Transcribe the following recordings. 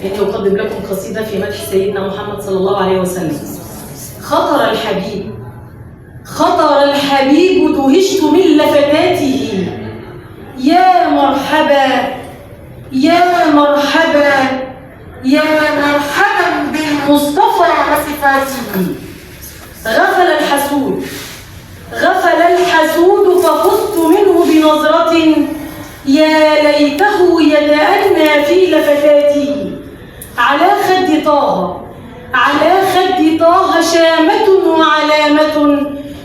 إني أقدم لكم قصيدة في مدح سيدنا محمد صلى الله عليه وسلم. خطر الحبيب دهشت من لفتاته، يا مرحبا يا مرحبا يا مرحبا بالمصطفى وصفاته. غفل الحسود ففزت منه بنظرة، يا ليته يتأنى في لفتاته. على خد طه شامة وعلامة،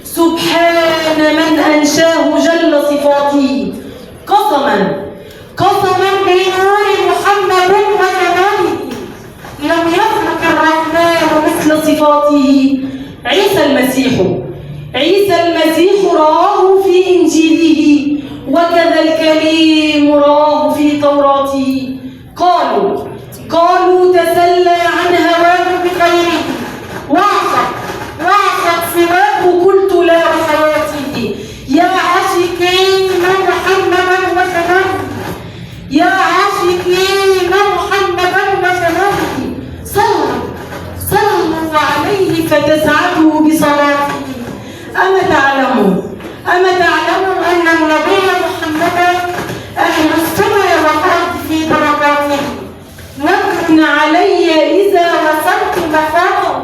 سبحان من أنشاه جل صفاته. قسما بنور محمد وجماله، لم يخلق الرحمن مثل صفاته. عيسى المسيح رآه في إنجيله، وكذا الكريم رآه في توراته. قالوا تسلى عن هواه بخيره، وعصت سواه قلت لا حياته. يا عاشقين محمدا وسلامه، يا عاشقين محمدا وسلامه، صلوا عليه فتسعدوا بصلاته. أما تعلموا أن النبي محمدا أهل السماء والأرض في درجاته. نبن علي إذا وصلت مقامه،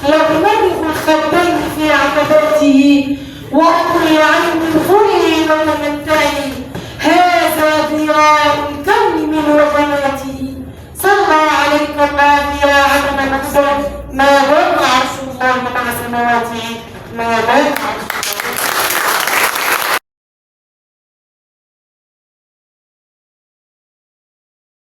يغمره الخدين في عتباته، وأطلي عني ظلي وتمتعي. هذا ذراع الكون من وطنه،